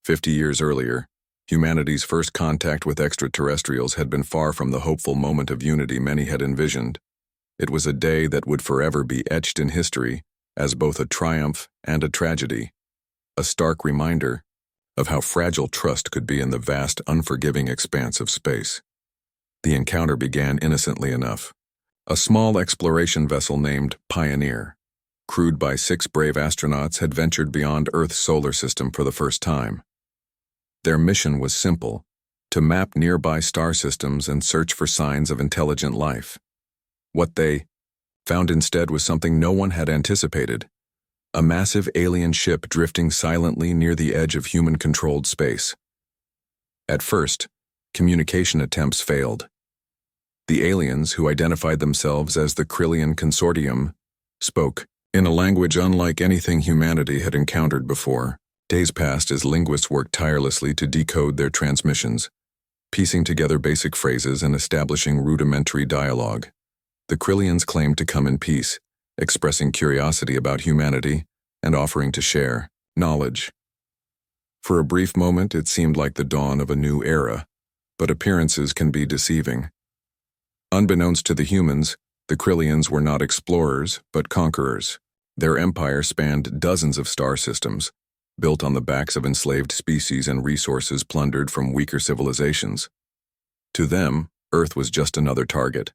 50 years earlier, humanity's first contact with extraterrestrials had been far from the hopeful moment of unity many had envisioned. It was a day that would forever be etched in history as both a triumph and a tragedy, a stark reminder of how fragile trust could be in the vast, unforgiving expanse of space. The encounter began innocently enough. A small exploration vessel named Pioneer, crewed by 6 brave astronauts, had ventured beyond Earth's solar system for the first time. Their mission was simple: to map nearby star systems and search for signs of intelligent life. What they found instead was something no one had anticipated: a massive alien ship drifting silently near the edge of human-controlled space. At first, communication attempts failed. The aliens, who identified themselves as the Krillian Consortium, spoke in a language unlike anything humanity had encountered before. Days passed as linguists worked tirelessly to decode their transmissions, piecing together basic phrases and establishing rudimentary dialogue. The Krillians claimed to come in peace, expressing curiosity about humanity and offering to share knowledge. For a brief moment, it seemed like the dawn of a new era, but appearances can be deceiving. Unbeknownst to the humans, the Krillians were not explorers, but conquerors. Their empire spanned dozens of star systems, built on the backs of enslaved species and resources plundered from weaker civilizations. To them, Earth was just another target,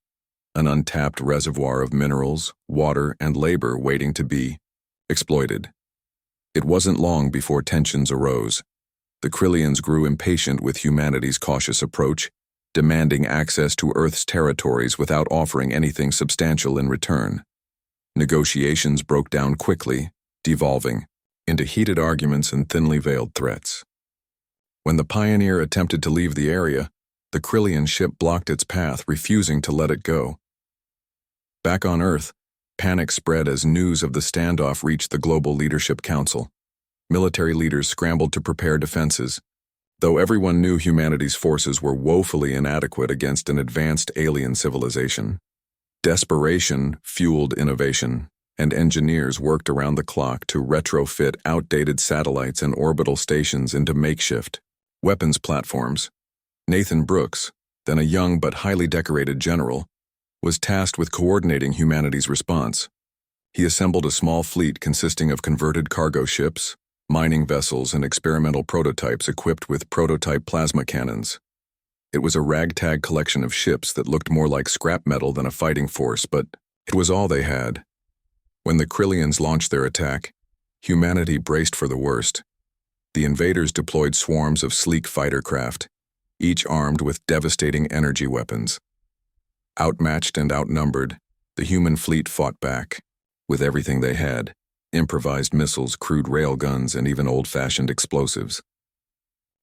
an untapped reservoir of minerals, water, and labor waiting to be exploited. It wasn't long before tensions arose. The Krillians grew impatient with humanity's cautious approach, demanding access to Earth's territories without offering anything substantial in return. Negotiations broke down quickly, devolving into heated arguments and thinly veiled threats. When the Pioneer attempted to leave the area, the Krillian ship blocked its path, refusing to let it go. Back on Earth, panic spread as news of the standoff reached the Global Leadership Council. Military leaders scrambled to prepare defenses, though everyone knew humanity's forces were woefully inadequate against an advanced alien civilization. Desperation fueled innovation, and engineers worked around the clock to retrofit outdated satellites and orbital stations into makeshift weapons platforms. Nathan Brooks, then a young but highly decorated general, was tasked with coordinating humanity's response. He assembled a small fleet consisting of converted cargo ships, mining vessels, and experimental prototypes equipped with prototype plasma cannons. It was a ragtag collection of ships that looked more like scrap metal than a fighting force, but it was all they had. When the Krillians launched their attack, humanity braced for the worst. The invaders deployed swarms of sleek fighter craft, each armed with devastating energy weapons. Outmatched and outnumbered, the human fleet fought back, with everything they had: improvised missiles, crude railguns, and even old-fashioned explosives.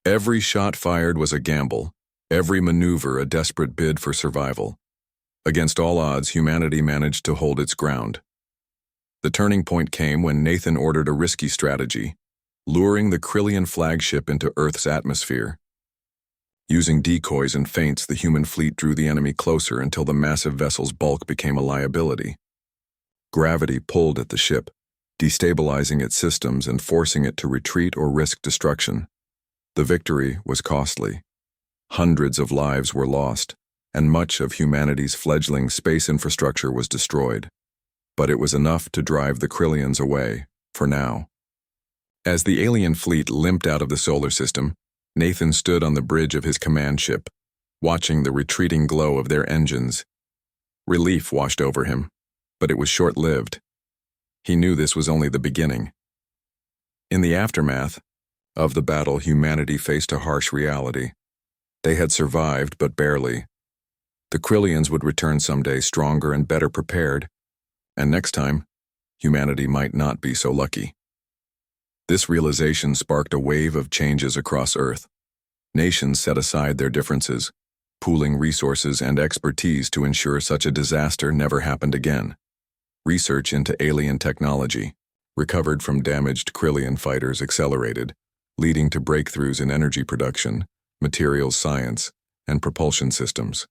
Every shot fired was a gamble, every maneuver a desperate bid for survival. Against all odds, humanity managed to hold its ground. The turning point came when Nathan ordered a risky strategy, luring the Krillian flagship into Earth's atmosphere. Using decoys and feints, the human fleet drew the enemy closer until the massive vessel's bulk became a liability. Gravity pulled at the ship, destabilizing its systems and forcing it to retreat or risk destruction. The victory was costly. Hundreds of lives were lost, and much of humanity's fledgling space infrastructure was destroyed. But it was enough to drive the Krillians away, for now. As the alien fleet limped out of the solar system, Nathan stood on the bridge of his command ship, watching the retreating glow of their engines. Relief washed over him, but it was short-lived. He knew this was only the beginning. In the aftermath of the battle, humanity faced a harsh reality. They had survived, but barely. The Krillians would return someday stronger and better prepared, and next time, humanity might not be so lucky. This realization sparked a wave of changes across Earth. Nations set aside their differences, pooling resources and expertise to ensure such a disaster never happened again. Research into alien technology, recovered from damaged Krillian fighters, accelerated, leading to breakthroughs in energy production, materials science, and propulsion systems.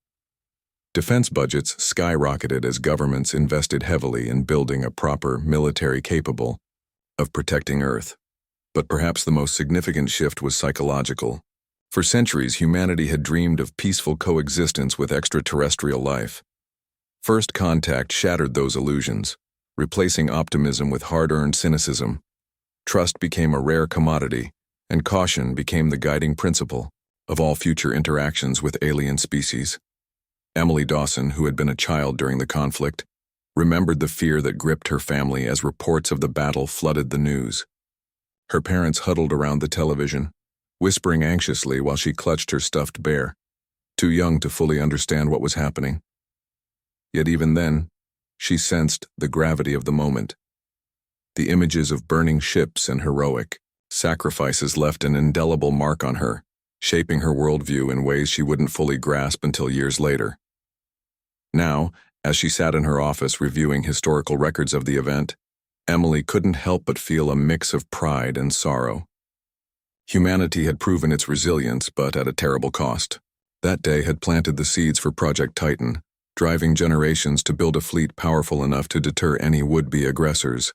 Defense budgets skyrocketed as governments invested heavily in building a proper military capable of protecting Earth. But perhaps the most significant shift was psychological. For centuries, humanity had dreamed of peaceful coexistence with extraterrestrial life. First contact shattered those illusions, replacing optimism with hard-earned cynicism. Trust became a rare commodity, and caution became the guiding principle of all future interactions with alien species. Emily Dawson, who had been a child during the conflict, remembered the fear that gripped her family as reports of the battle flooded the news. Her parents huddled around the television, whispering anxiously while she clutched her stuffed bear, too young to fully understand what was happening. Yet even then, she sensed the gravity of the moment. The images of burning ships and heroic sacrifices left an indelible mark on her, shaping her worldview in ways she wouldn't fully grasp until years later. Now, as she sat in her office reviewing historical records of the event, Emily couldn't help but feel a mix of pride and sorrow. Humanity had proven its resilience, but at a terrible cost. That day had planted the seeds for Project Titan, driving generations to build a fleet powerful enough to deter any would-be aggressors.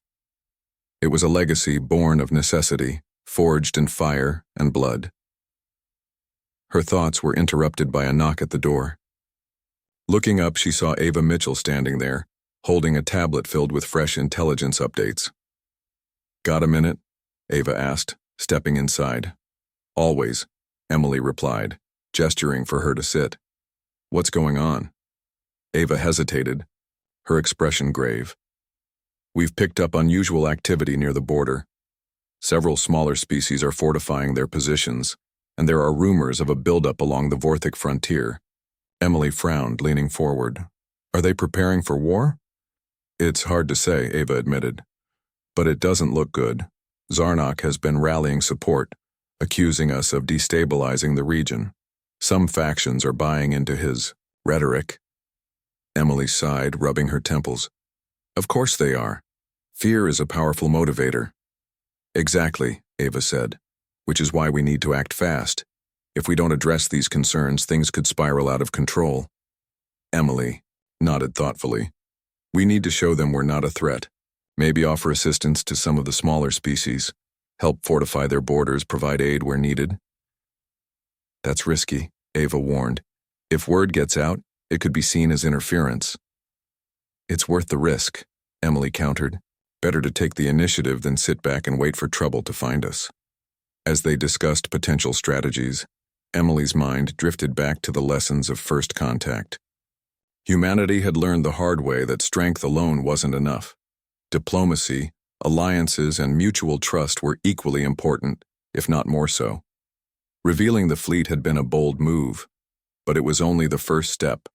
It was a legacy born of necessity, forged in fire and blood. Her thoughts were interrupted by a knock at the door. Looking up, she saw Ava Mitchell standing there, holding a tablet filled with fresh intelligence updates. "Got a minute?" Ava asked, stepping inside. "Always," Emily replied, gesturing for her to sit. "What's going on?" Ava hesitated, her expression grave. "We've picked up unusual activity near the border. Several smaller species are fortifying their positions, and there are rumors of a buildup along the Vorthic frontier." Emily frowned, leaning forward. "Are they preparing for war?" "It's hard to say," Ava admitted. "But it doesn't look good. Zarnok has been rallying support, accusing us of destabilizing the region. Some factions are buying into his rhetoric." Emily sighed, rubbing her temples. "Of course they are. Fear is a powerful motivator." "Exactly," Ava said, "which is why we need to act fast. If we don't address these concerns, things could spiral out of control." Emily nodded thoughtfully. "We need to show them we're not a threat. Maybe offer assistance to some of the smaller species, help fortify their borders, provide aid where needed." "That's risky," Ava warned. "If word gets out, it could be seen as interference." "It's worth the risk," Emily countered. "Better to take the initiative than sit back and wait for trouble to find us." As they discussed potential strategies, Emily's mind drifted back to the lessons of first contact. Humanity had learned the hard way that strength alone wasn't enough. Diplomacy, alliances, and mutual trust were equally important, if not more so. Revealing the fleet had been a bold move, but it was only the first step.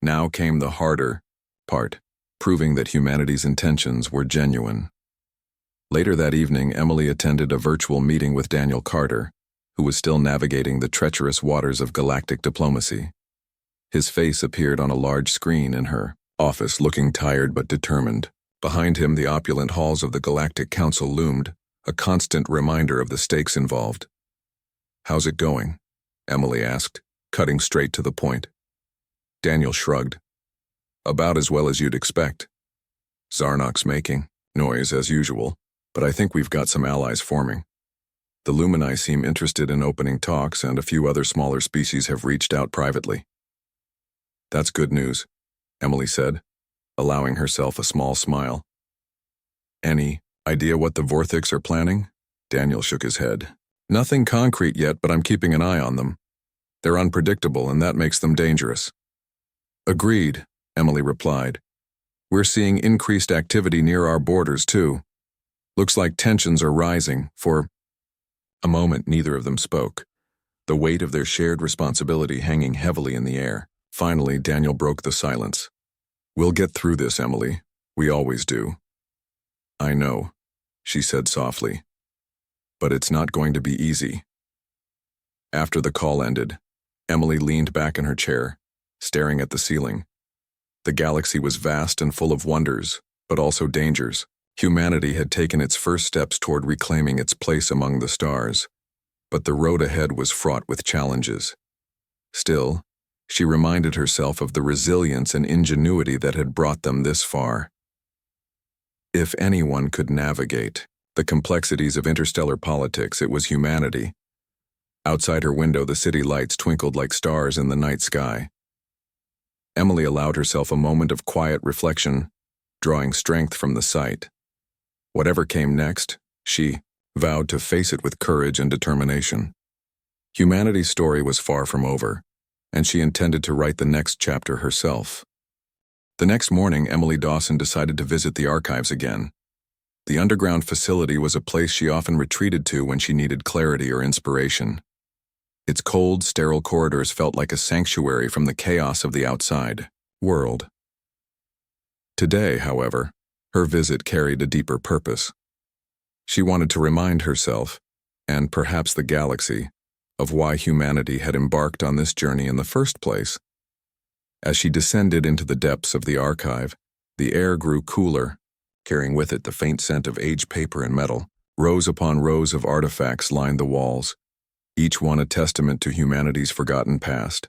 Now came the harder part, proving that humanity's intentions were genuine. Later that evening, Emily attended a virtual meeting with Daniel Carter, who was still navigating the treacherous waters of galactic diplomacy. His face appeared on a large screen in her office, looking tired but determined. Behind him, the opulent halls of the Galactic Council loomed, a constant reminder of the stakes involved. "How's it going?" Emily asked, cutting straight to the point. Daniel shrugged. "About as well as you'd expect. Zarnok's making noise as usual, but I think we've got some allies forming. The Lumini seem interested in opening talks, and a few other smaller species have reached out privately." "That's good news," Emily said, allowing herself a small smile. "Any idea what the Vorthics are planning?" Daniel shook his head. "Nothing concrete yet, but I'm keeping an eye on them. They're unpredictable, and that makes them dangerous." "Agreed," Emily replied. "We're seeing increased activity near our borders, too. Looks like tensions are rising." For a moment, neither of them spoke, the weight of their shared responsibility hanging heavily in the air. Finally, Daniel broke the silence. "We'll get through this, Emily. We always do." "I know," she said softly. "But it's not going to be easy." After the call ended, Emily leaned back in her chair, staring at the ceiling. The galaxy was vast and full of wonders, but also dangers. Humanity had taken its first steps toward reclaiming its place among the stars, but the road ahead was fraught with challenges. Still, she reminded herself of the resilience and ingenuity that had brought them this far. If anyone could navigate The complexities of interstellar politics, it was humanity. Outside her window, the city lights twinkled like stars in the night sky. Emily allowed herself a moment of quiet reflection, drawing strength from the sight. Whatever came next, she vowed to face it with courage and determination. Humanity's story was far from over, and she intended to write the next chapter herself. The next morning, Emily Dawson decided to visit the archives again. The underground facility was a place she often retreated to when she needed clarity or inspiration. Its cold, sterile corridors felt like a sanctuary from the chaos of the outside world. Today, however, her visit carried a deeper purpose. She wanted to remind herself, and perhaps the galaxy, of why humanity had embarked on this journey in the first place. As she descended into the depths of the archive, the air grew cooler, carrying with it the faint scent of aged paper and metal. Rows upon rows of artifacts lined the walls, each one a testament to humanity's forgotten past.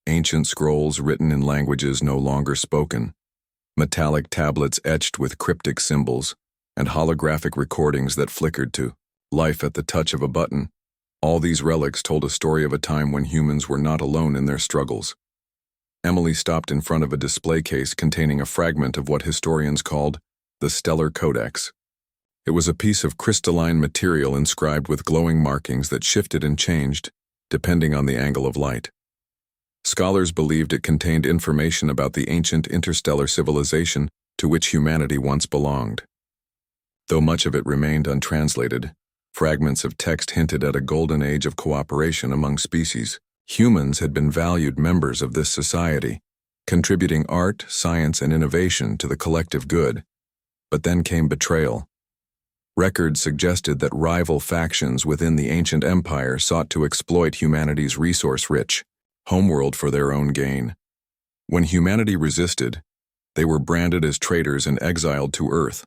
Ancient scrolls written in languages no longer spoken, metallic tablets etched with cryptic symbols, and holographic recordings that flickered to life at the touch of a button. All these relics told a story of a time when humans were not alone in their struggles. Emily stopped in front of a display case containing a fragment of what historians called the Stellar Codex. It was a piece of crystalline material inscribed with glowing markings that shifted and changed, depending on the angle of light. Scholars believed it contained information about the ancient interstellar civilization to which humanity once belonged. Though much of it remained untranslated, fragments of text hinted at a golden age of cooperation among species. Humans had been valued members of this society, contributing art, science, and innovation to the collective good. But then came betrayal. Records suggested that rival factions within the ancient empire sought to exploit humanity's resource-rich homeworld for their own gain. When humanity resisted, they were branded as traitors and exiled to Earth,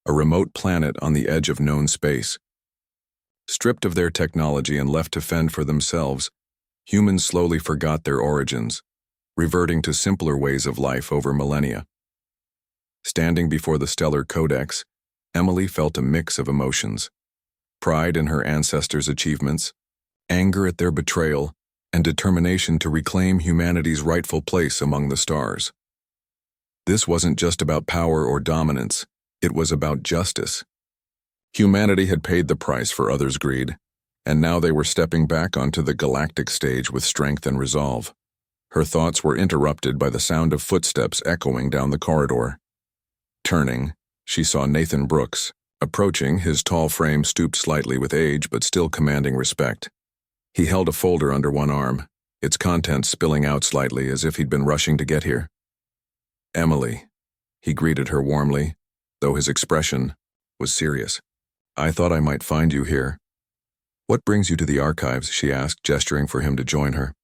a remote planet on the edge of known space. Stripped of their technology and left to fend for themselves, humans slowly forgot their origins, reverting to simpler ways of life over millennia. Standing before the Stellar Codex, Emily felt a mix of emotions: pride in her ancestors' achievements, anger at their betrayal, and determination to reclaim humanity's rightful place among the stars. This wasn't just about power or dominance, it was about justice. Humanity had paid the price for others' greed, and now they were stepping back onto the galactic stage with strength and resolve. Her thoughts were interrupted by the sound of footsteps echoing down the corridor. Turning, she saw Nathan Brooks, approaching, his tall frame stooped slightly with age but still commanding respect. He held a folder under one arm, its contents spilling out slightly as if he'd been rushing to get here. "Emily," he greeted her warmly, though his expression was serious. "I thought I might find you here." "What brings you to the archives?" she asked, gesturing for him to join her.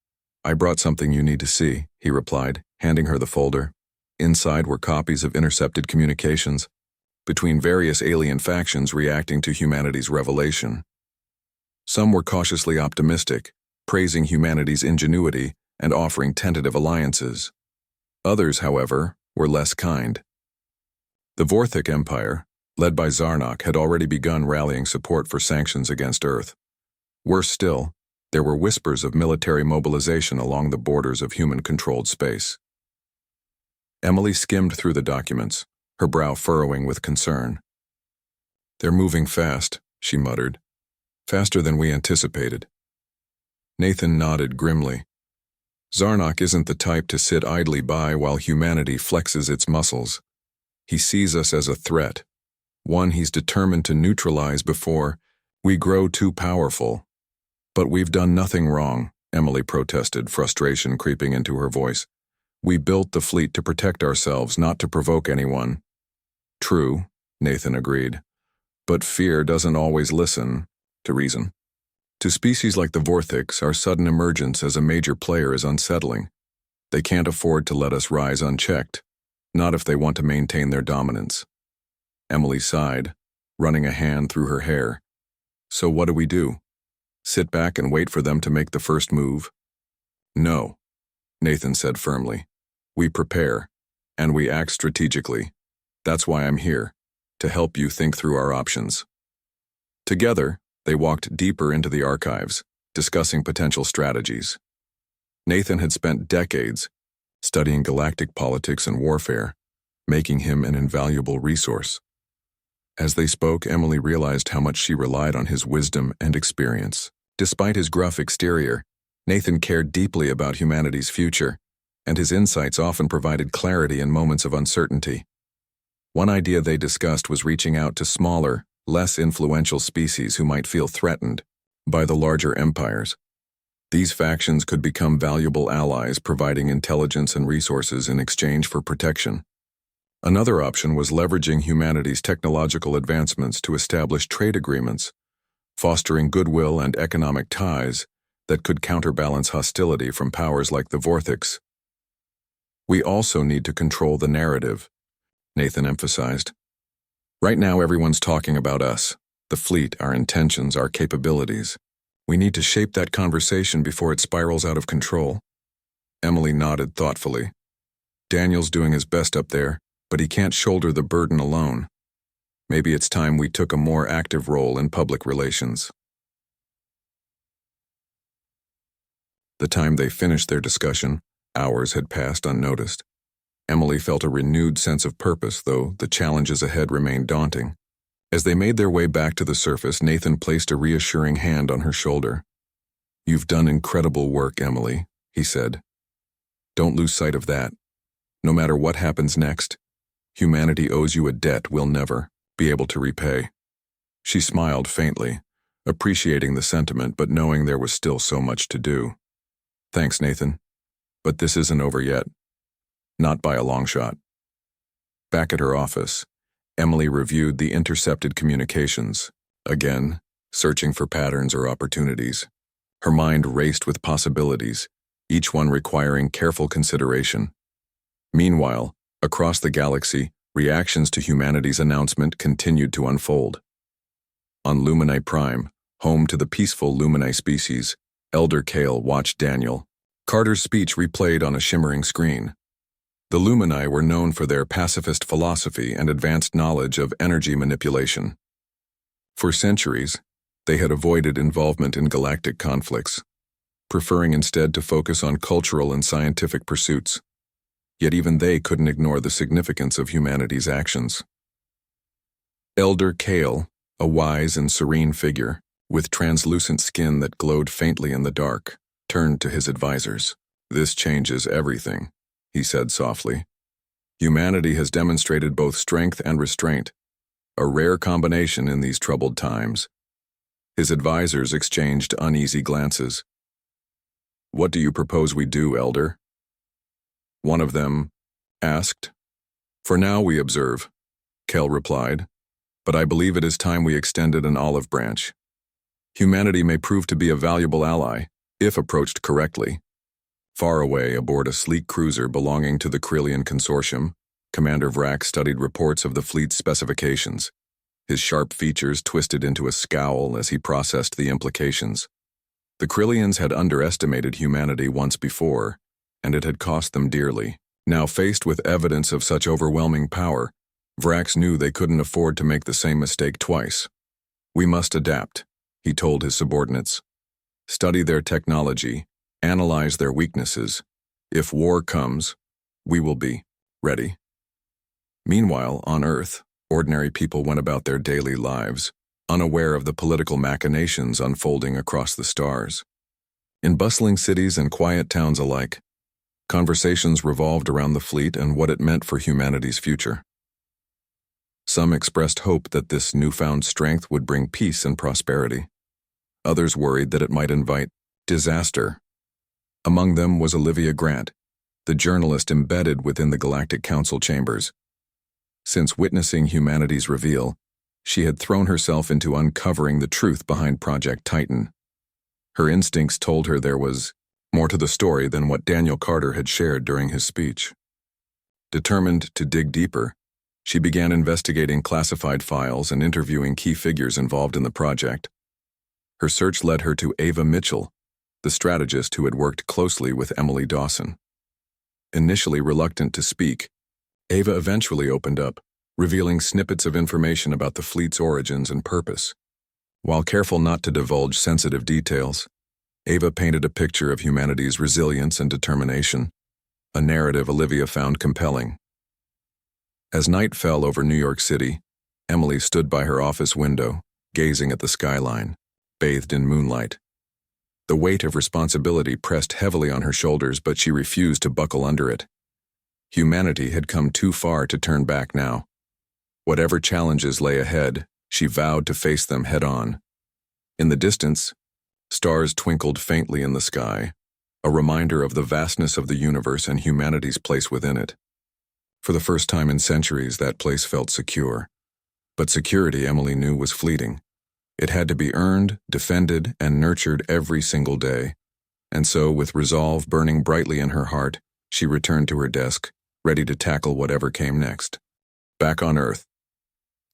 "I brought something you need to see," he replied, handing her the folder. Inside were copies of intercepted communications between various alien factions reacting to humanity's revelation. Some were cautiously optimistic, praising humanity's ingenuity and offering tentative alliances. Others, however, were less kind. The Vorthic Empire, led by Zarnok, had already begun rallying support for sanctions against Earth. Worse still, there were whispers of military mobilization along the borders of human-controlled space. Emily skimmed through the documents, her brow furrowing with concern. "They're moving fast," she muttered. "Faster than we anticipated." Nathan nodded grimly. "Zarnok isn't the type to sit idly by while humanity flexes its muscles. He sees us as a threat, one he's determined to neutralize before we grow too powerful." "But we've done nothing wrong," Emily protested, frustration creeping into her voice. "We built the fleet to protect ourselves, not to provoke anyone." "True," Nathan agreed. "But fear doesn't always listen to reason. To species like the Vorthics, our sudden emergence as a major player is unsettling. They can't afford to let us rise unchecked, not if they want to maintain their dominance." Emily sighed, running a hand through her hair. "So what do we do? Sit back and wait for them to make the first move?" "No," Nathan said firmly. "We prepare, and we act strategically. That's why I'm here, to help you think through our options." Together, they walked deeper into the archives, discussing potential strategies. Nathan had spent decades studying galactic politics and warfare, making him an invaluable resource. As they spoke, Emily realized how much she relied on his wisdom and experience. Despite his gruff exterior, Nathan cared deeply about humanity's future, and his insights often provided clarity in moments of uncertainty. One idea they discussed was reaching out to smaller, less influential species who might feel threatened by the larger empires. These factions could become valuable allies, providing intelligence and resources in exchange for protection. Another option was leveraging humanity's technological advancements to establish trade agreements, fostering goodwill and economic ties that could counterbalance hostility from powers like the Vorthix. We also need to control the narrative, Nathan emphasized. Right now everyone's talking about us, the fleet, our intentions, our capabilities. We need to shape that conversation before it spirals out of control. Emily nodded thoughtfully. Daniel's doing his best up there, but he can't shoulder the burden alone. Maybe it's time we took a more active role in public relations. The time they finished their discussion, hours had passed unnoticed. Emily felt a renewed sense of purpose, though the challenges ahead remained daunting. As they made their way back to the surface, Nathan placed a reassuring hand on her shoulder. "You've done incredible work, Emily," he said. "Don't lose sight of that. No matter what happens next, humanity owes you a debt we'll never be able to repay." She smiled faintly, appreciating the sentiment but knowing there was still so much to do. "Thanks, Nathan. But this isn't over yet. Not by a long shot." Back at her office, Emily reviewed the intercepted communications, again, searching for patterns or opportunities. Her mind raced with possibilities, each one requiring careful consideration. Meanwhile, across the galaxy, reactions to humanity's announcement continued to unfold. On Lumini Prime, home to the peaceful Lumini species, Elder Kale watched Daniel. Carter's speech replayed on a shimmering screen. The Lumini were known for their pacifist philosophy and advanced knowledge of energy manipulation. For centuries, they had avoided involvement in galactic conflicts, preferring instead to focus on cultural and scientific pursuits. Yet even they couldn't ignore the significance of humanity's actions. Elder Kale, a wise and serene figure, with translucent skin that glowed faintly in the dark, turned to his advisors. "This changes everything," he said softly. "Humanity has demonstrated both strength and restraint, a rare combination in these troubled times." His advisors exchanged uneasy glances. "What do you propose we do, Elder?" one of them asked. "For now we observe," Kel replied, "but I believe it is time we extended an olive branch. Humanity may prove to be a valuable ally, if approached correctly." Far away, aboard a sleek cruiser belonging to the Krillian Consortium, Commander Vrack studied reports of the fleet's specifications. His sharp features twisted into a scowl as he processed the implications. The Krillians had underestimated humanity once before, and it had cost them dearly. Now faced with evidence of such overwhelming power, Vrax knew they couldn't afford to make the same mistake twice. "We must adapt," he told his subordinates. "Study their technology, analyze their weaknesses. If war comes, we will be ready." Meanwhile, on Earth, ordinary people went about their daily lives, unaware of the political machinations unfolding across the stars. In bustling cities and quiet towns alike, conversations revolved around the fleet and what it meant for humanity's future. Some expressed hope that this newfound strength would bring peace and prosperity. Others worried that it might invite disaster. Among them was Olivia Grant, the journalist embedded within the Galactic Council chambers. Since witnessing humanity's reveal, she had thrown herself into uncovering the truth behind Project Titan. Her instincts told her there was more to the story than what Daniel Carter had shared during his speech. Determined to dig deeper, she began investigating classified files and interviewing key figures involved in the project. Her search led her to Ava Mitchell, the strategist who had worked closely with Emily Dawson. Initially reluctant to speak, Ava eventually opened up, revealing snippets of information about the fleet's origins and purpose. While careful not to divulge sensitive details, Ava painted a picture of humanity's resilience and determination, a narrative Olivia found compelling. As night fell over New York City, Emily stood by her office window, gazing at the skyline, bathed in moonlight. The weight of responsibility pressed heavily on her shoulders, but she refused to buckle under it. Humanity had come too far to turn back now. Whatever challenges lay ahead, she vowed to face them head-on. In the distance, stars twinkled faintly in the sky, a reminder of the vastness of the universe and humanity's place within it. For the first time in centuries, that place felt secure. But security, Emily knew, was fleeting. It had to be earned, defended, and nurtured every single day. And so, with resolve burning brightly in her heart, she returned to her desk, ready to tackle whatever came next. Back on Earth,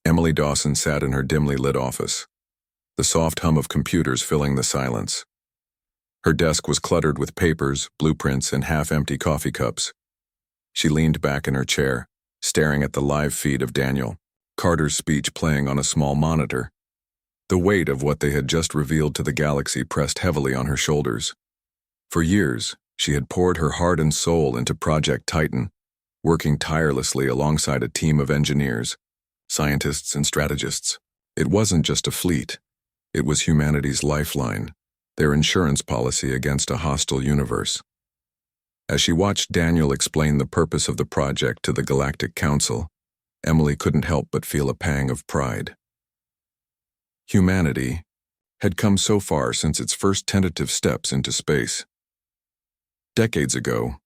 Emily Dawson sat in her dimly lit office, the soft hum of computers filling the silence. Her desk was cluttered with papers, blueprints, and half-empty coffee cups. She leaned back in her chair, staring at the live feed of Daniel Carter's speech playing on a small monitor. The weight of what they had just revealed to the galaxy pressed heavily on her shoulders. For years, she had poured her heart and soul into Project Titan, working tirelessly alongside a team of engineers, scientists, and strategists. It wasn't just a fleet. It was humanity's lifeline, their insurance policy against a hostile universe. As she watched Daniel explain the purpose of the project to the Galactic Council, Emily couldn't help but feel a pang of pride. Humanity had come so far since its first tentative steps into space. Decades ago,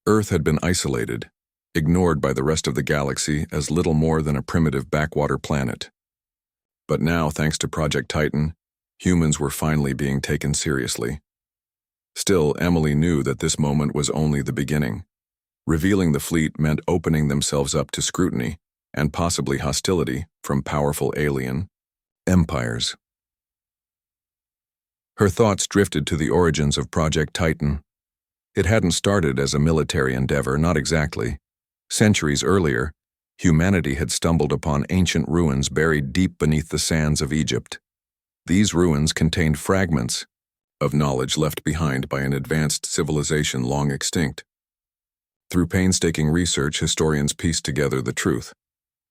Earth had been isolated, ignored by the rest of the galaxy as little more than a primitive backwater planet. But now, thanks to Project Titan, humans were finally being taken seriously. Still, Emily knew that this moment was only the beginning. Revealing the fleet meant opening themselves up to scrutiny and possibly hostility from powerful alien empires. Her thoughts drifted to the origins of Project Titan. It hadn't started as a military endeavor, not exactly. Centuries earlier, humanity had stumbled upon ancient ruins buried deep beneath the sands of Egypt. These ruins contained fragments of knowledge left behind by an advanced civilization long extinct. Through painstaking research, historians pieced together the truth.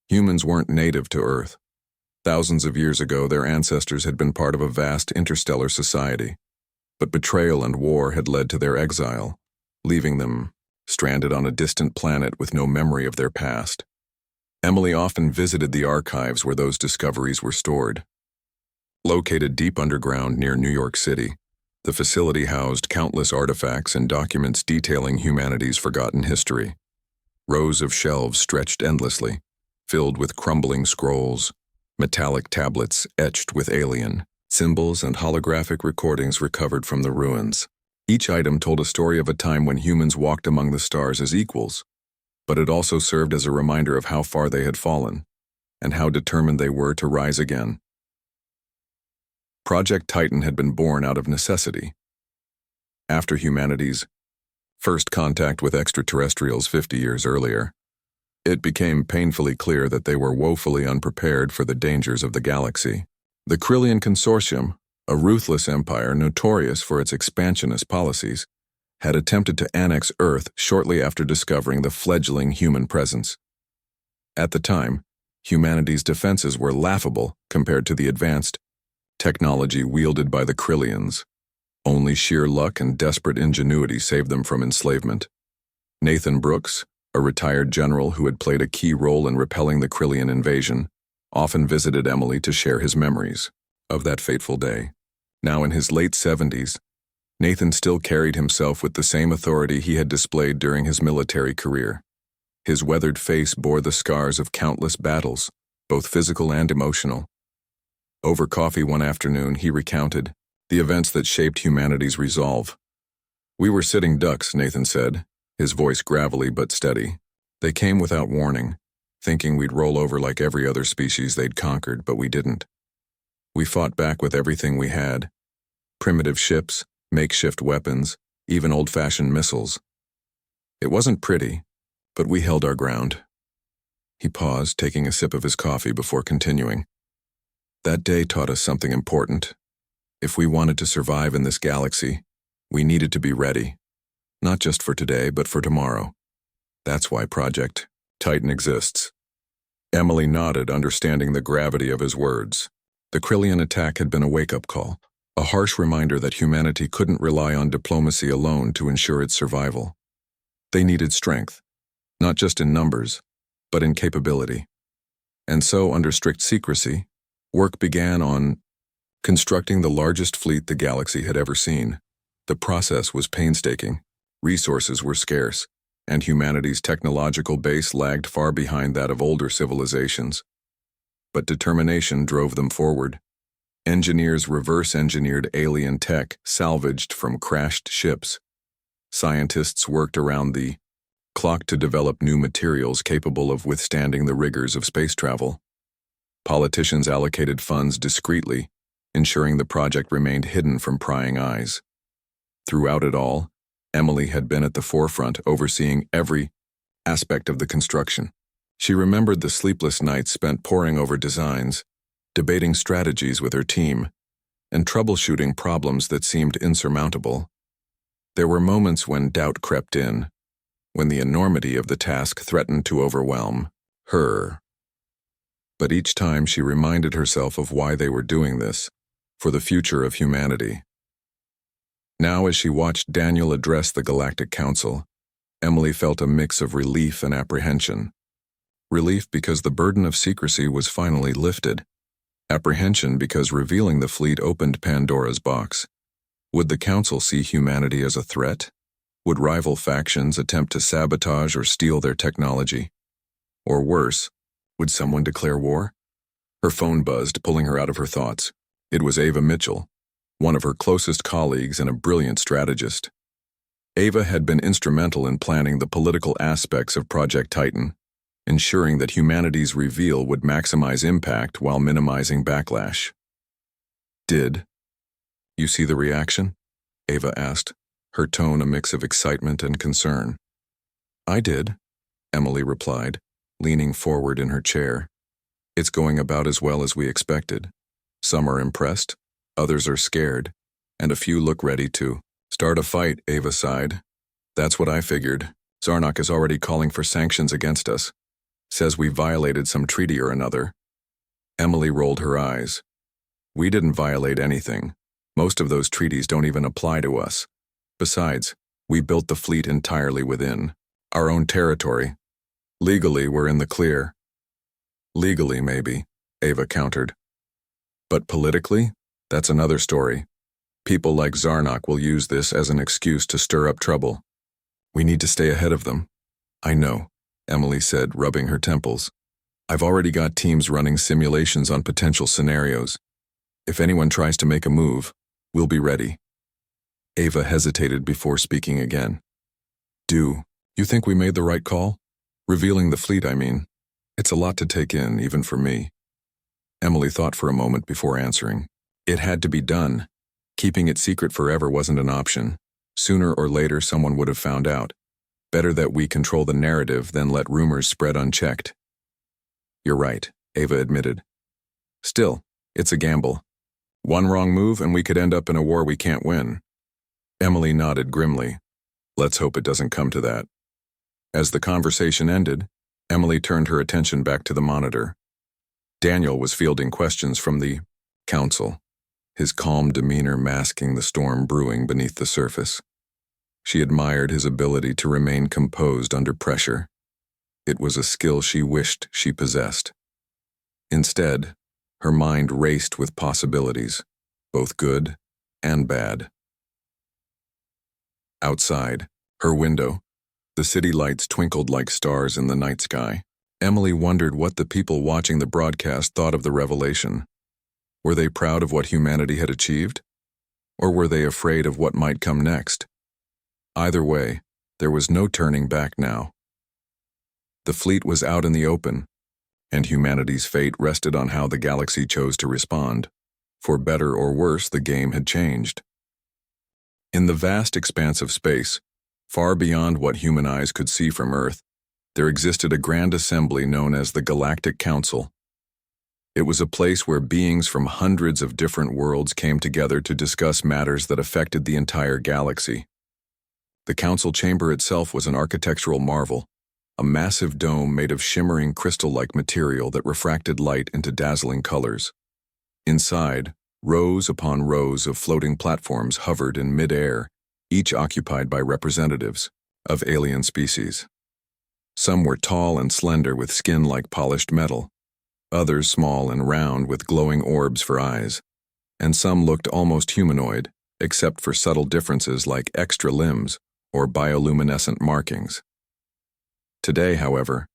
Humans weren't native to Earth. Thousands of years ago, their ancestors had been part of a vast interstellar society. But betrayal and war had led to their exile, leaving them stranded on a distant planet with no memory of their past. Emily often visited the archives where those discoveries were stored. Located deep underground near New York City, the facility housed countless artifacts and documents detailing humanity's forgotten history. Rows of shelves stretched endlessly, filled with crumbling scrolls, metallic tablets etched with alien symbols, and holographic recordings recovered from the ruins. Each item told a story of a time when humans walked among the stars as equals, but it also served as a reminder of how far they had fallen, and how determined they were to rise again. Project Titan had been born out of necessity. After humanity's first contact with extraterrestrials 50 years earlier, it became painfully clear that they were woefully unprepared for the dangers of the galaxy. The Krillian Consortium, a ruthless empire notorious for its expansionist policies, had attempted to annex Earth shortly after discovering the fledgling human presence. At the time, humanity's defenses were laughable compared to the advanced technology wielded by the Krillians. Only sheer luck and desperate ingenuity saved them from enslavement. Nathan Brooks, a retired general who had played a key role in repelling the Krillian invasion, often visited Emily to share his memories of that fateful day. Now in his late 70s, Nathan still carried himself with the same authority he had displayed during his military career. His weathered face bore the scars of countless battles, both physical and emotional. Over coffee one afternoon, he recounted the events that shaped humanity's resolve. "We were sitting ducks," Nathan said, his voice gravelly but steady. "They came without warning, thinking we'd roll over like every other species they'd conquered, but we didn't. We fought back with everything we had. Primitive ships, makeshift weapons, even old-fashioned missiles. It wasn't pretty, but we held our ground." He paused, taking a sip of his coffee before continuing. That day taught us something important. If we wanted to survive in this galaxy, we needed to be ready. Not just for today, but for tomorrow. That's why Project Titan exists. Emily nodded, understanding the gravity of his words. The Krillian attack had been a wake-up call, a harsh reminder that humanity couldn't rely on diplomacy alone to ensure its survival. They needed strength, not just in numbers, but in capability. And so, under strict secrecy, work began on constructing the largest fleet the galaxy had ever seen. The process was painstaking, resources were scarce, and humanity's technological base lagged far behind that of older civilizations. But determination drove them forward. Engineers reverse-engineered alien tech salvaged from crashed ships. Scientists worked around the clock to develop new materials capable of withstanding the rigors of space travel. Politicians allocated funds discreetly, ensuring the project remained hidden from prying eyes. Throughout it all, Emily had been at the forefront, overseeing every aspect of the construction. She remembered the sleepless nights spent poring over designs, debating strategies with her team, and troubleshooting problems that seemed insurmountable. There were moments when doubt crept in, when the enormity of the task threatened to overwhelm her. But each time she reminded herself of why they were doing this, for the future of humanity. Now, as she watched Daniel address the Galactic Council, Emily felt a mix of relief and apprehension. Relief because the burden of secrecy was finally lifted. Apprehension because revealing the fleet opened Pandora's box. Would the Council see humanity as a threat? Would rival factions attempt to sabotage or steal their technology? Or worse, would someone declare war? Her phone buzzed, pulling her out of her thoughts. It was Ava Mitchell, one of her closest colleagues and a brilliant strategist. Ava had been instrumental in planning the political aspects of Project Titan, ensuring that humanity's reveal would maximize impact while minimizing backlash. "Did you see the reaction?" Ava asked, her tone a mix of excitement and concern. "I did," Emily replied, leaning forward in her chair. "It's going about as well as we expected. Some are impressed, others are scared, and a few look ready to start a fight," Ava sighed. "That's what I figured. Zarnak is already calling for sanctions against us. Says we violated some treaty or another." Emily rolled her eyes. "We didn't violate anything. Most of those treaties don't even apply to us. Besides, we built the fleet entirely within our own territory. Legally, we're in the clear." "Legally, maybe," Ava countered. "But politically, that's another story. People like Zarnak will use this as an excuse to stir up trouble. We need to stay ahead of them." "I know," Emily said, rubbing her temples. "I've already got teams running simulations on potential scenarios. If anyone tries to make a move, we'll be ready." Ava hesitated before speaking again. "Do you think we made the right call? Revealing the fleet, I mean. It's a lot to take in, even for me." Emily thought for a moment before answering. It had to be done. Keeping it secret forever wasn't an option. Sooner or later, someone would have found out. Better that we control the narrative than let rumors spread unchecked. "You're right," Ava admitted. "Still, it's a gamble. One wrong move and we could end up in a war we can't win." Emily nodded grimly. "Let's hope it doesn't come to that." As the conversation ended, Emily turned her attention back to the monitor. Daniel was fielding questions from the Council, his calm demeanor masking the storm brewing beneath the surface. She admired his ability to remain composed under pressure. It was a skill she wished she possessed. Instead, her mind raced with possibilities, both good and bad. Outside, her window, the city lights twinkled like stars in the night sky. Emily wondered what the people watching the broadcast thought of the revelation. Were they proud of what humanity had achieved? Or were they afraid of what might come next? Either way, there was no turning back now. The fleet was out in the open, and humanity's fate rested on how the galaxy chose to respond. For better or worse, the game had changed. In the vast expanse of space, far beyond what human eyes could see from Earth, there existed a grand assembly known as the Galactic Council. It was a place where beings from hundreds of different worlds came together to discuss matters that affected the entire galaxy. The council chamber itself was an architectural marvel, a massive dome made of shimmering crystal-like material that refracted light into dazzling colors. Inside, rows upon rows of floating platforms hovered in mid-air, each occupied by representatives of alien species. Some were tall and slender with skin like polished metal, others small and round with glowing orbs for eyes, and some looked almost humanoid, except for subtle differences like extra limbs or bioluminescent markings. Today, however,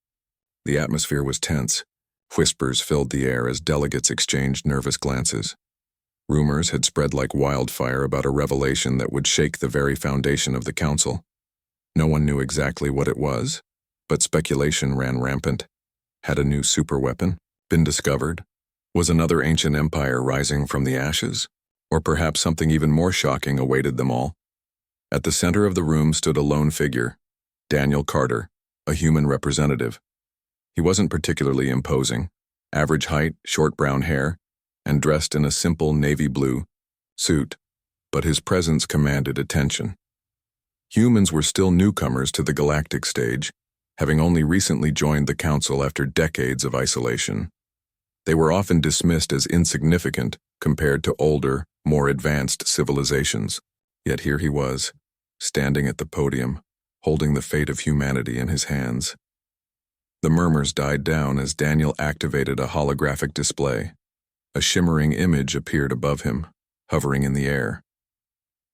the atmosphere was tense. Whispers filled the air as delegates exchanged nervous glances. Rumors had spread like wildfire about a revelation that would shake the very foundation of the council. No one knew exactly what it was, but speculation ran rampant. Had a new superweapon been discovered? Was another ancient empire rising from the ashes? Or perhaps something even more shocking awaited them all? At the center of the room stood a lone figure, Daniel Carter, a human representative. He wasn't particularly imposing, average height, short brown hair, and dressed in a simple navy blue suit, but his presence commanded attention. Humans were still newcomers to the galactic stage, having only recently joined the council after decades of isolation. They were often dismissed as insignificant compared to older, more advanced civilizations. Yet here he was, standing at the podium, holding the fate of humanity in his hands. The murmurs died down as Daniel activated a holographic display. A shimmering image appeared above him, hovering in the air.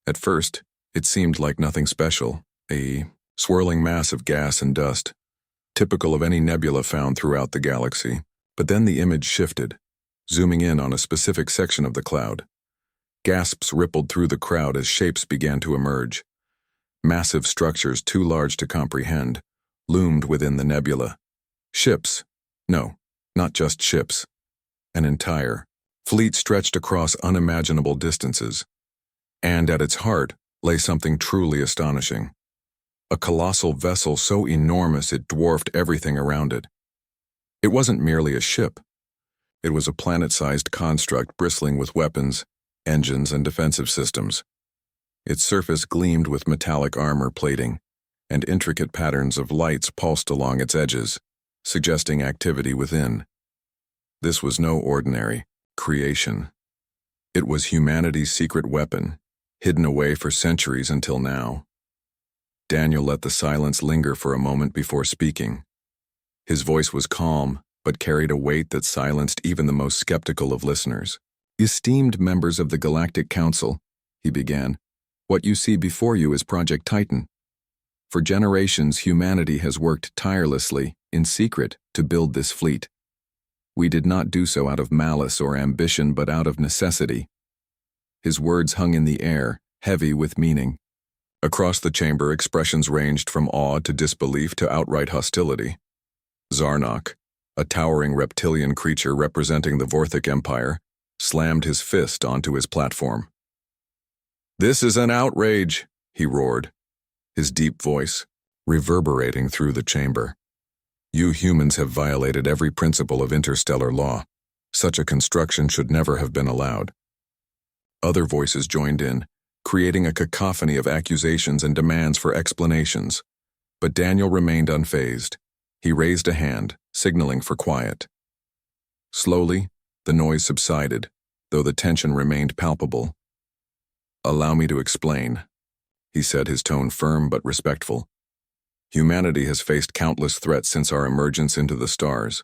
At first, it seemed like nothing special, a swirling mass of gas and dust, typical of any nebula found throughout the galaxy. But then the image shifted, zooming in on a specific section of the cloud. Gasps rippled through the crowd as shapes began to emerge. Massive structures too large to comprehend loomed within the nebula. Ships. No, not just ships. An entire fleet stretched across unimaginable distances. And at its heart lay something truly astonishing. A colossal vessel so enormous it dwarfed everything around it. It wasn't merely a ship. It was a planet-sized construct bristling with weapons, engines, and defensive systems. Its surface gleamed with metallic armor plating, and intricate patterns of lights pulsed along its edges, suggesting activity within. This was no ordinary creation. It was humanity's secret weapon, hidden away for centuries until now. Daniel let the silence linger for a moment before speaking. His voice was calm, but carried a weight that silenced even the most skeptical of listeners. "Esteemed members of the Galactic Council," he began, "what you see before you is Project Titan. For generations, humanity has worked tirelessly, in secret, to build this fleet. We did not do so out of malice or ambition, but out of necessity." His words hung in the air, heavy with meaning. Across the chamber, expressions ranged from awe to disbelief to outright hostility. Zarnok, a towering reptilian creature representing the Vorthic Empire, slammed his fist onto his platform. "This is an outrage," he roared, his deep voice reverberating through the chamber. "You humans have violated every principle of interstellar law. Such a construction should never have been allowed." Other voices joined in, creating a cacophony of accusations and demands for explanations. But Daniel remained unfazed. He raised a hand, signaling for quiet. Slowly, the noise subsided, though the tension remained palpable. "Allow me to explain," he said, his tone firm but respectful. "Humanity has faced countless threats since our emergence into the stars.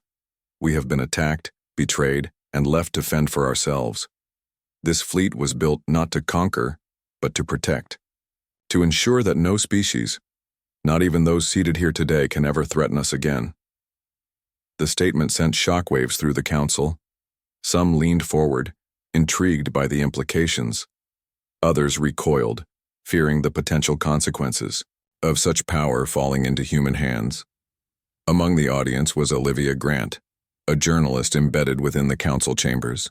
We have been attacked, betrayed, and left to fend for ourselves. This fleet was built not to conquer, but to protect. To ensure that no species, not even those seated here today, can ever threaten us again." The statement sent shockwaves through the council. Some leaned forward, intrigued by the implications. Others recoiled, fearing the potential consequences of such power falling into human hands. Among the audience was Olivia Grant, a journalist embedded within the council chambers.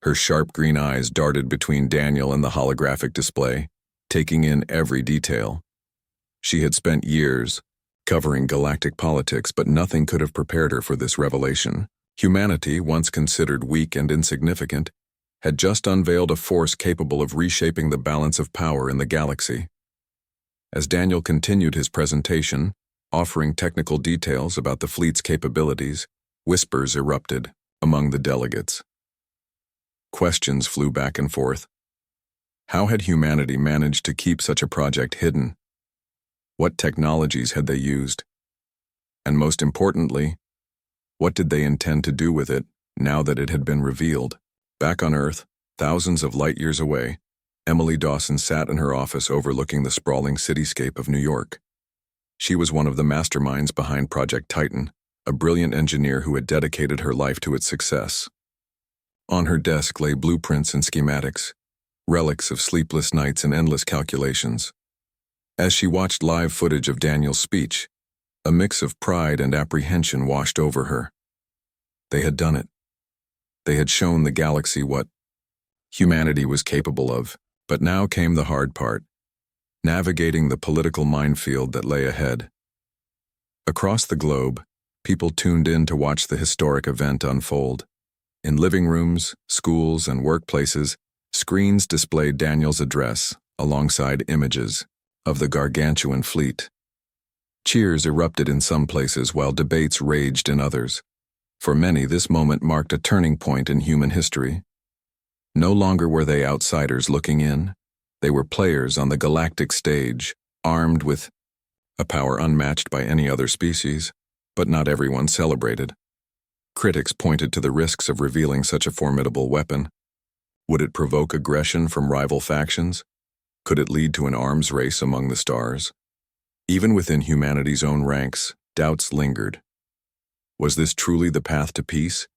Her sharp green eyes darted between Daniel and the holographic display, taking in every detail. She had spent years covering galactic politics, but nothing could have prepared her for this revelation. Humanity, once considered weak and insignificant, had just unveiled a force capable of reshaping the balance of power in the galaxy. As Daniel continued his presentation, offering technical details about the fleet's capabilities, whispers erupted among the delegates. Questions flew back and forth. How had humanity managed to keep such a project hidden? What technologies had they used? And most importantly, what did they intend to do with it now that it had been revealed? Back on Earth, thousands of light years away, Emily Dawson sat in her office overlooking the sprawling cityscape of New York. She was one of the masterminds behind Project Titan, a brilliant engineer who had dedicated her life to its success. On her desk lay blueprints and schematics, relics of sleepless nights and endless calculations. As she watched live footage of Daniel's speech, a mix of pride and apprehension washed over her. They had done it. They had shown the galaxy what humanity was capable of, but now came the hard part, navigating the political minefield that lay ahead. Across the globe, people tuned in to watch the historic event unfold. In living rooms, schools, and workplaces, screens displayed Daniel's address alongside images of the gargantuan fleet. Cheers erupted in some places while debates raged in others. For many, this moment marked a turning point in human history. No longer were they outsiders looking in. They were players on the galactic stage, armed with a power unmatched by any other species, but not everyone celebrated. Critics pointed to the risks of revealing such a formidable weapon. Would it provoke aggression from rival factions? Could it lead to an arms race among the stars? Even within humanity's own ranks, doubts lingered. Was this truly the path to peace,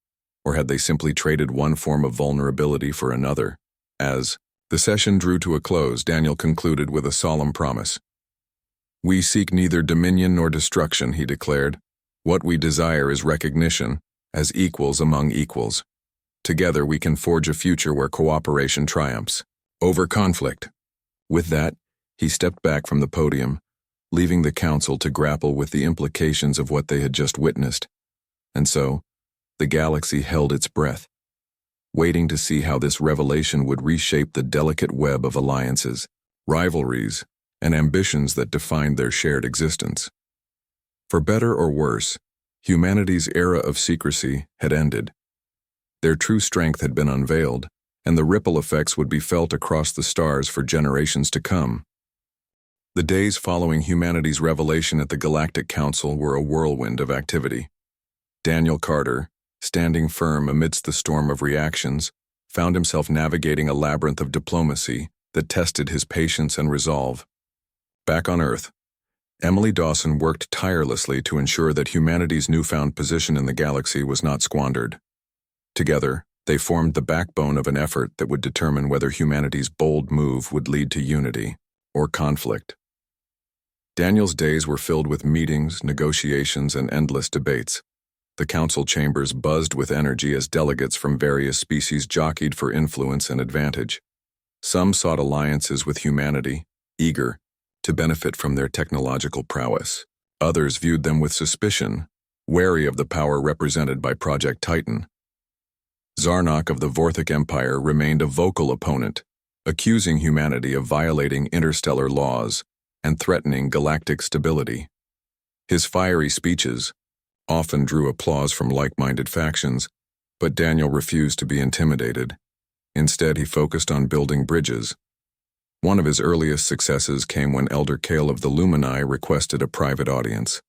or had they simply traded one form of vulnerability for another? As the session drew to a close, Daniel concluded with a solemn promise. "We seek neither dominion nor destruction," he declared. "What we desire is recognition, as equals among equals. Together we can forge a future where cooperation triumphs over conflict." With that, he stepped back from the podium, leaving the council to grapple with the implications of what they had just witnessed. And so, the galaxy held its breath, waiting to see how this revelation would reshape the delicate web of alliances, rivalries, and ambitions that defined their shared existence. For better or worse, humanity's era of secrecy had ended. Their true strength had been unveiled, and the ripple effects would be felt across the stars for generations to come. The days following humanity's revelation at the Galactic Council were a whirlwind of activity. Daniel Carter, standing firm amidst the storm of reactions, found himself navigating a labyrinth of diplomacy that tested his patience and resolve. Back on Earth, Emily Dawson worked tirelessly to ensure that humanity's newfound position in the galaxy was not squandered. Together, they formed the backbone of an effort that would determine whether humanity's bold move would lead to unity or conflict. Daniel's days were filled with meetings, negotiations, and endless debates. The council chambers buzzed with energy as delegates from various species jockeyed for influence and advantage. Some sought alliances with humanity, eager to benefit from their technological prowess. Others viewed them with suspicion, wary of the power represented by Project Titan. Zarnok of the Vorthic Empire remained a vocal opponent, accusing humanity of violating interstellar laws and threatening galactic stability. His fiery speeches often drew applause from like-minded factions, but Daniel refused to be intimidated. Instead, he focused on building bridges. One of his earliest successes came when Elder Kale of the Lumini requested a private audience.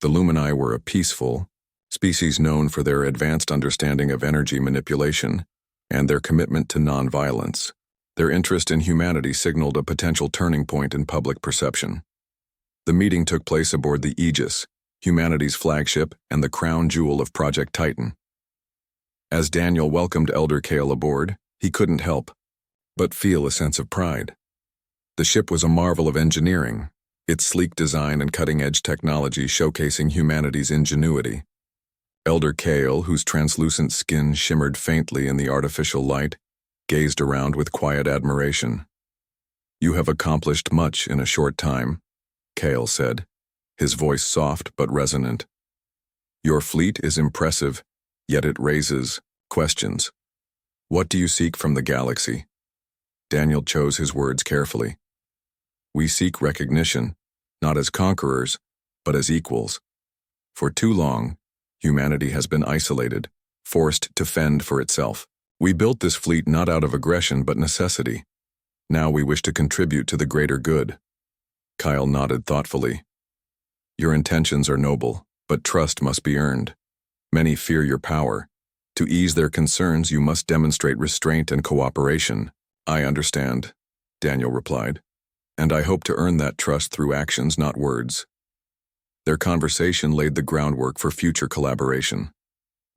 The Lumini were a peaceful species known for their advanced understanding of energy manipulation and their commitment to nonviolence. Their interest in humanity signaled a potential turning point in public perception. The meeting took place aboard the Aegis, humanity's flagship and the crown jewel of Project Titan. As Daniel welcomed Elder Kale aboard, he couldn't help but feel a sense of pride. The ship was a marvel of engineering, its sleek design and cutting-edge technology showcasing humanity's ingenuity. Elder Kale, whose translucent skin shimmered faintly in the artificial light, gazed around with quiet admiration. "You have accomplished much in a short time," Kale said, his voice soft but resonant. "Your fleet is impressive, Yet it raises questions. What do you seek from the galaxy? Daniel chose his words carefully. We seek recognition, not as conquerors, but as equals. For too long, humanity has been isolated, forced to fend for itself. We built this fleet not out of aggression but necessity. Now we wish to contribute to the greater good. Kyle nodded thoughtfully. Your intentions are noble, but trust must be earned. Many fear your power. To ease their concerns, you must demonstrate restraint and cooperation. I understand, Daniel replied, and I hope to earn that trust through actions, not words. Their conversation laid the groundwork for future collaboration.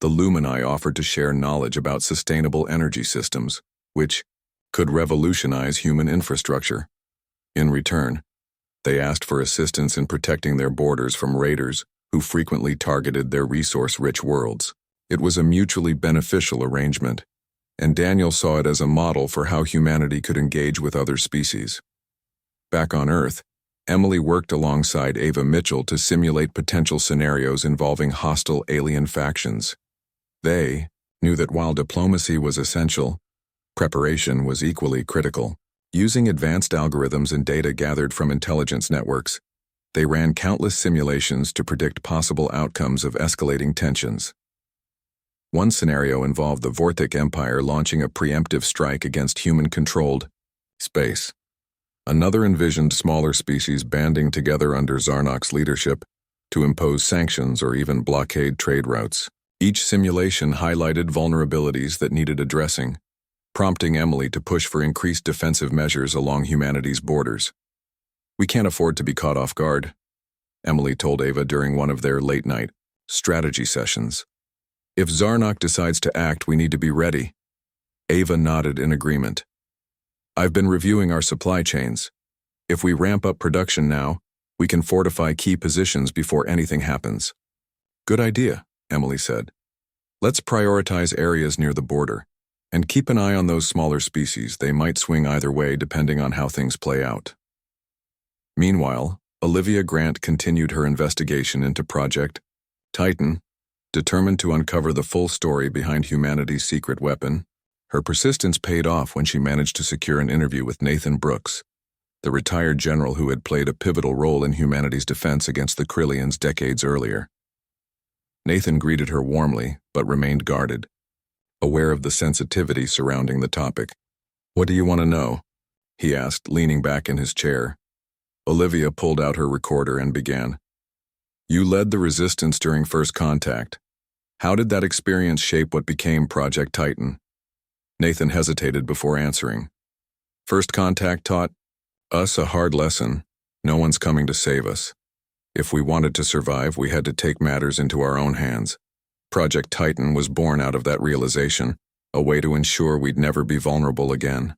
The Lumini offered to share knowledge about sustainable energy systems, which could revolutionize human infrastructure. In return, they asked for assistance in protecting their borders from raiders who frequently targeted their resource-rich worlds. It was a mutually beneficial arrangement, and Daniel saw it as a model for how humanity could engage with other species. Back on Earth, Emily worked alongside Ava Mitchell to simulate potential scenarios involving hostile alien factions. They knew that while diplomacy was essential, preparation was equally critical. Using advanced algorithms and data gathered from intelligence networks, they ran countless simulations to predict possible outcomes of escalating tensions. One scenario involved the Vortic Empire launching a preemptive strike against human-controlled space. Another envisioned smaller species banding together under Zarnok's leadership to impose sanctions or even blockade trade routes. Each simulation highlighted vulnerabilities that needed addressing, prompting Emily to push for increased defensive measures along humanity's borders. We can't afford to be caught off guard, Emily told Ava during one of their late-night strategy sessions. If Zarnok decides to act, we need to be ready. Ava nodded in agreement. I've been reviewing our supply chains. If we ramp up production now, we can fortify key positions before anything happens. Good idea, Emily said. Let's prioritize areas near the border, and keep an eye on those smaller species. They might swing either way depending on how things play out. Meanwhile, Olivia Grant continued her investigation into Project Titan, determined to uncover the full story behind humanity's secret weapon. Her persistence paid off when she managed to secure an interview with Nathan Brooks, the retired general who had played a pivotal role in humanity's defense against the Krillians decades earlier. Nathan greeted her warmly, but remained guarded, aware of the sensitivity surrounding the topic. What do you want to know? He asked, leaning back in his chair. Olivia pulled out her recorder and began. You led the resistance during first contact. How did that experience shape what became Project Titan? Nathan hesitated before answering. First contact taught us a hard lesson. No one's coming to save us. If we wanted to survive, we had to take matters into our own hands. Project Titan was born out of that realization, a way to ensure we'd never be vulnerable again.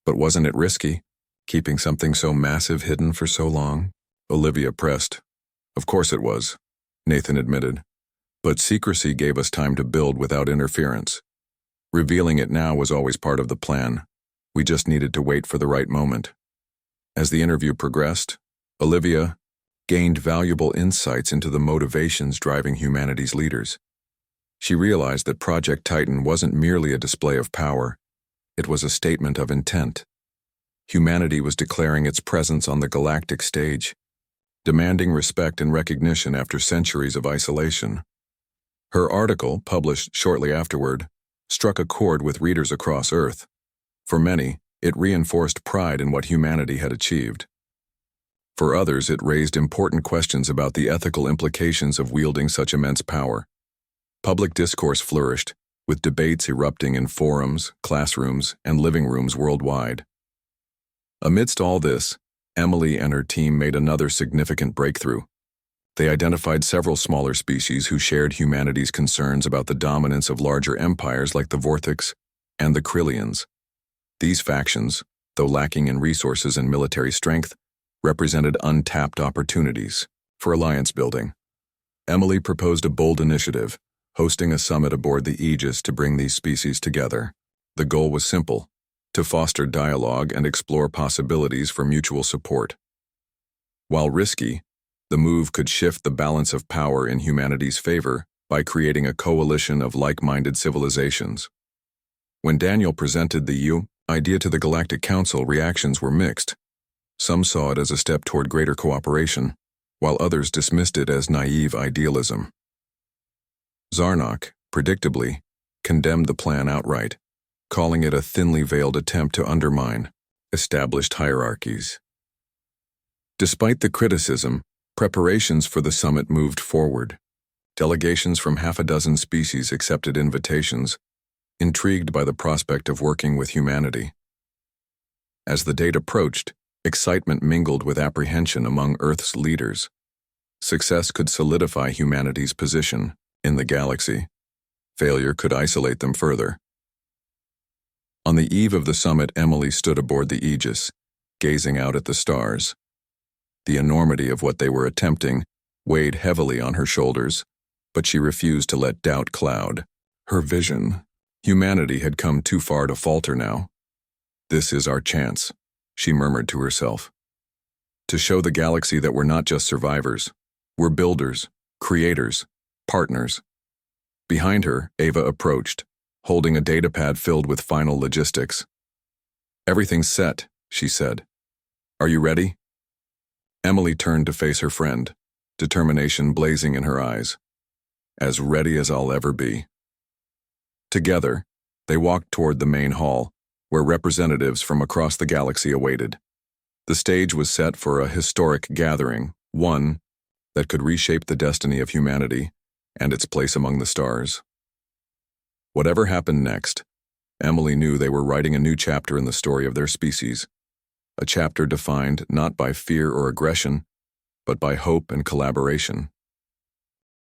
But wasn't it risky, keeping something so massive hidden for so long? Olivia pressed. Of course it was, Nathan admitted. But secrecy gave us time to build without interference. Revealing it now was always part of the plan. We just needed to wait for the right moment. As the interview progressed, Olivia gained valuable insights into the motivations driving humanity's leaders. She realized that Project Titan wasn't merely a display of power, it was a statement of intent. Humanity was declaring its presence on the galactic stage, demanding respect and recognition after centuries of isolation. Her article, published shortly afterward, struck a chord with readers across Earth. For many, it reinforced pride in what humanity had achieved. For others, it raised important questions about the ethical implications of wielding such immense power. Public discourse flourished, with debates erupting in forums, classrooms, and living rooms worldwide. Amidst all this, Emily and her team made another significant breakthrough. They identified several smaller species who shared humanity's concerns about the dominance of larger empires like the Vortics and the Krillians. These factions, though lacking in resources and military strength, represented untapped opportunities for alliance building. Emily proposed a bold initiative, hosting a summit aboard the Aegis to bring these species together. The goal was simple: to foster dialogue and explore possibilities for mutual support. While risky, the move could shift the balance of power in humanity's favor by creating a coalition of like-minded civilizations. When Daniel presented the idea to the Galactic Council, reactions were mixed. Some saw it as a step toward greater cooperation, while others dismissed it as naive idealism. Zarnok, predictably, condemned the plan outright, calling it a thinly veiled attempt to undermine established hierarchies. Despite the criticism, preparations for the summit moved forward. Delegations from half a dozen species accepted invitations, intrigued by the prospect of working with humanity. As the date approached, excitement mingled with apprehension among Earth's leaders. Success could solidify humanity's position in the galaxy. Failure could isolate them further. On the eve of the summit, Emily stood aboard the Aegis, gazing out at the stars. The enormity of what they were attempting weighed heavily on her shoulders, but she refused to let doubt cloud her vision. Humanity had come too far to falter now. "This is our chance," she murmured to herself. "To show the galaxy that we're not just survivors. We're builders, creators, partners." Behind her, Ava approached, holding a datapad filled with final logistics. "Everything's set," she said. "Are you ready?" Emily turned to face her friend, determination blazing in her eyes. "As ready as I'll ever be." Together, they walked toward the main hall, where representatives from across the galaxy awaited. The stage was set for a historic gathering, one that could reshape the destiny of humanity and its place among the stars. Whatever happened next, Emily knew they were writing a new chapter in the story of their species, a chapter defined not by fear or aggression, but by hope and collaboration.